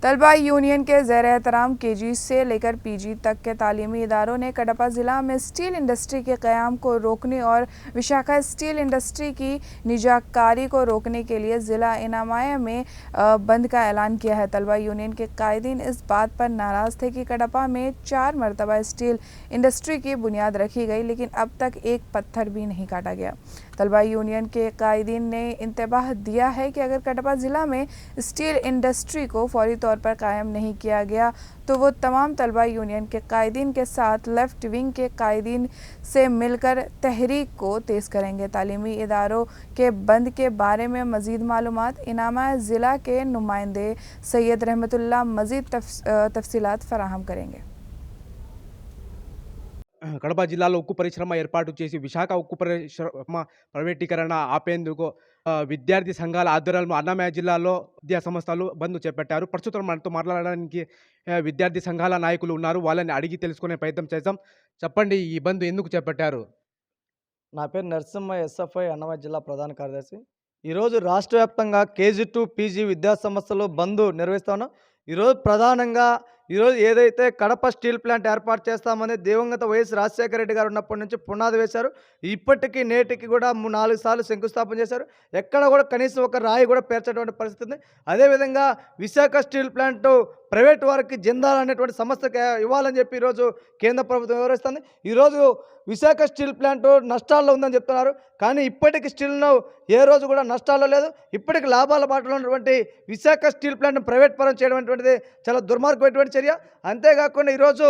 तलबा यूनियन के ज़ेर एहतराम केजी से लेकर पीजी तक के तालीमी इदारों ने कडपा ज़िला में स्टील इंडस्ट्री के क़याम को रोकने और विशाखा स्टील इंडस्ट्री की निजाकारी को रोकने के लिए ज़िला इनामाया में बंद का ऐलान किया है। तलबा यूनियन के कायदीन इस बात पर नाराज़ थे कि कडपा में 4 मरतबा स्टील इंडस्ट्री की बुनियाद रखी गई, लेकिन अब तक एक पत्थर भी नहीं काटा गया। तलबा यूनियन के कायदीन ने इंतबाह दिया है कि अगर कडपा ज़िला में स्टील इंडस्ट्री को फौरी तौर पर कायम नहीं किया गया तो वो तमाम तलबा यूनियन के कायदीन के साथ लेफ्ट विंग के कायदीन से मिलकर तहरीक को तेज़ करेंगे। तालीमी इदारों के बंद के बारे में मज़ीद मालूमात इनामा ज़िला के नुमाइंदे सैयद रहमतुल्लाह मज़ीद तफसीलात फराहम करेंगे। కడప జిల్లాలో ఉక్కు పరిశ్రమ ఏర్పాటు చేసి విశాఖ ఉక్కు పరిశ్రమ ప్రైవేటీకరణ ఆపేందుకు విద్యార్థి సంఘాల ఆధ్వర్యంలో అన్నమయ్య జిల్లాలో విద్యా సంస్థలు బంద్ చేపట్టారు. ప్రస్తుతం మనతో మాట్లాడడానికి విద్యార్థి సంఘాల నాయకులు ఉన్నారు. వాళ్ళని అడిగి తెలుసుకునే ప్రయత్నం చేద్దాం. చెప్పండి, ఈ బంద్ ఎందుకు చేపట్టారు? నా పేరు నరసింహ, ఎస్ఎఫ్ఐ అన్నమయ్య జిల్లా ప్రధాన కార్యదర్శి. ఈరోజు రాష్ట్ర వ్యాప్తంగా కేజీ టు పీజీ విద్యా సంస్థలు బంద్ నిర్వహిస్తున్నాం. ఈరోజు ప్రధానంగా ఏదైతే కడప స్టీల్ ప్లాంట్ ఏర్పాటు చేస్తామని దివంగత వైఎస్ రాజశేఖర రెడ్డి గారు ఉన్నప్పటి నుంచి పునాది వేశారు. ఇప్పటికీ నేటికి కూడా 4 సార్లు శంకుస్థాపన చేశారు. ఎక్కడ కూడా కనీసం ఒక రాయి కూడా పేర్చేటువంటి పరిస్థితి ఉంది. అదేవిధంగా విశాఖ స్టీల్ ప్లాంట్ ప్రైవేట్ వారికి జిందాల్ అనేటువంటి సంస్థకి ఇవ్వాలని చెప్పి ఈరోజు కేంద్ర ప్రభుత్వం వివరిస్తుంది. ఈరోజు విశాఖ స్టీల్ ప్లాంట్ నష్టాల్లో ఉందని చెప్తున్నారు. కానీ ఇప్పటికి స్టీల్ను ఏ రోజు కూడా నష్టాల్లో లేదు. ఇప్పటికి లాభాల బాటలో ఉన్నటువంటి విశాఖ స్టీల్ ప్లాంట్ను ప్రైవేట్ పరం చేయడం అనేటువంటిది చాలా దుర్మార్గమైనటువంటి చర్య. అంతేకాకుండా ఈరోజు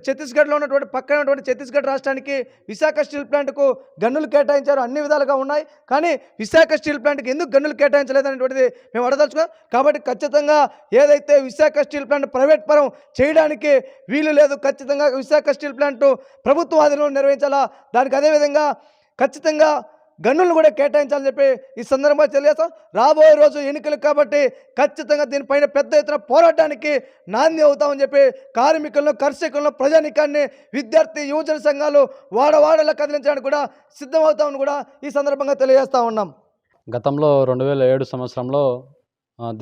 ఛత్తీస్గఢ్లో ఉన్నటువంటి పక్కన ఉన్నటువంటి ఛత్తీస్గఢ్ రాష్ట్రానికి విశాఖ స్టీల్ ప్లాంట్కు గన్నులు కేటాయించారు. అన్ని విధాలుగా ఉన్నాయి. కానీ విశాఖ స్టీల్ ప్లాంట్కి ఎందుకు గన్నులు కేటాయించలేదు అనేటువంటిది మేము అడదలుచుకున్నాం. కాబట్టి ఖచ్చితంగా ఏదైతే విశాఖ స్టీల్ ప్లాంట్ ప్రైవేట్ పరం చేయడానికి వీలు లేదు. ఖచ్చితంగా విశాఖ స్టీల్ ప్లాంట్ ప్రభుత్వ ఆధీనంలో నిర్వహించాలా. దానికి అదేవిధంగా ఖచ్చితంగా గన్నులను కూడా కేటాయించాలని చెప్పి ఈ సందర్భంగా తెలియజేస్తాం. రాబోయే రోజు ఎన్నికలు కాబట్టి ఖచ్చితంగా దీనిపైన పెద్ద ఎత్తున పోరాటానికి నాంది అవుతామని చెప్పి కార్మికులను, కర్షకులను, ప్రజానికాన్ని, విద్యార్థి యువజన సంఘాలు వాడవాడలా కదిలించడానికి కూడా సిద్ధమవుతామని కూడా ఈ సందర్భంగా తెలియజేస్తూ ఉన్నాం. గతంలో 2007 సంవత్సరంలో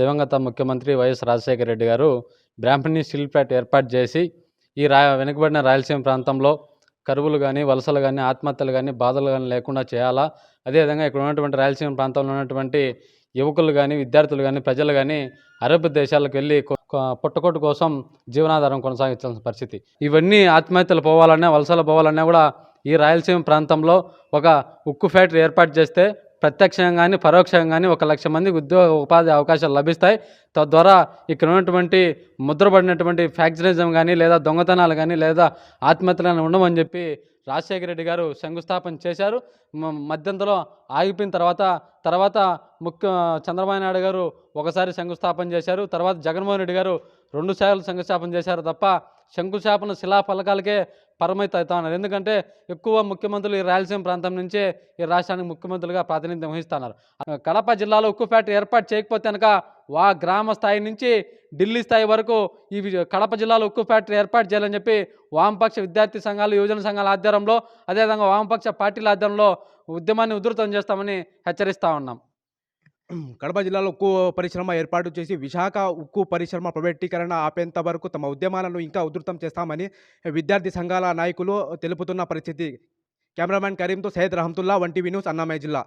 దివంగత ముఖ్యమంత్రి వైఎస్ రాజశేఖర రెడ్డి గారు బ్రాహ్మణి స్టీల్ ప్లాంట్ ఏర్పాటు చేసి ఈ వెనుకబడిన రాయలసీమ ప్రాంతంలో కరువులు కానీ, వలసలు కానీ, ఆత్మహత్యలు కానీ, బాధలు కానీ లేకుండా చేయాలా. అదేవిధంగా ఇక్కడ ఉన్నటువంటి రాయలసీమ ప్రాంతంలో ఉన్నటువంటి యువకులు కానీ, విద్యార్థులు కానీ, ప్రజలు కానీ అరబ్ దేశాలకు వెళ్ళి పుట్టకొట్టు కోసం జీవనాధారం కొనసాగించాల్సిన పరిస్థితి. ఇవన్నీ ఆత్మహత్యలు పోవాలన్నా, వలసలు పోవాలన్నా కూడా ఈ రాయలసీమ ప్రాంతంలో ఒక ఉక్కు ఫ్యాక్టరీ ఏర్పాటు చేస్తే ప్రత్యక్షంగా కానీ, పరోక్షంగా కానీ 1 లక్ష మందికి ఉపాధి అవకాశాలు లభిస్తాయి. తద్వారా ఇక్కడ ఉన్నటువంటి ముద్రపడినటువంటి ఫ్యాక్చరిజం కానీ, లేదా దొంగతనాలు కానీ, లేదా ఆత్మహత్యలు ఉండమని చెప్పి రాజశేఖర రెడ్డి గారు శంకుస్థాపన చేశారు. మధ్యంతరం ఆగిపోయిన తర్వాత చంద్రబాబు నాయుడు గారు ఒకసారి శంకుస్థాపన చేశారు. తర్వాత జగన్మోహన్ రెడ్డి గారు 2 సార్లు శంకుస్థాపన చేశారు తప్ప శంకుస్థాపన శిలా ఫలకాలకే పరిమితం అవుతా ఉన్నారు. ఎందుకంటే ఎక్కువ ముఖ్యమంత్రులు ఈ రాయలసీమ ప్రాంతం నుంచే ఈ రాష్ట్రానికి ముఖ్యమంత్రులుగా ప్రాతినిధ్యం వహిస్తున్నారు. కడప జిల్లాలో ఉక్కు ఫ్యాక్టరీ ఏర్పాటు చేయకపోతే కనుక గ్రామ స్థాయి నుంచి ఢిల్లీ స్థాయి వరకు ఈ కడప జిల్లాలో ఉక్కు ఫ్యాక్టరీ ఏర్పాటు చేయాలని చెప్పి వామపక్ష విద్యార్థి సంఘాలు, యువజన సంఘాల ఆధ్వర్యంలో, అదేవిధంగా వామపక్ష పార్టీల ఆధ్వర్యంలో ఉద్యమాన్ని ఉధృతం చేస్తామని హెచ్చరిస్తూ ఉన్నాం. కడప జిల్లాలో ఉక్కు పరిశ్రమ ఏర్పాటు చేసి విశాఖ ఉక్కు పరిశ్రమ ప్రైవేటీకరణ ఆపేంత వరకు తమ ఉద్యమాలను ఇంకా ఉధృతం చేస్తామని విద్యార్థి సంఘాల నాయకులు తెలుపుతున్న పరిస్థితి. కెమెరామ్యాన్ కరీంతో సయ్యద్ రహమతుల్లా, 1 టీవీ న్యూస్, అన్నమయ్య జిల్లా.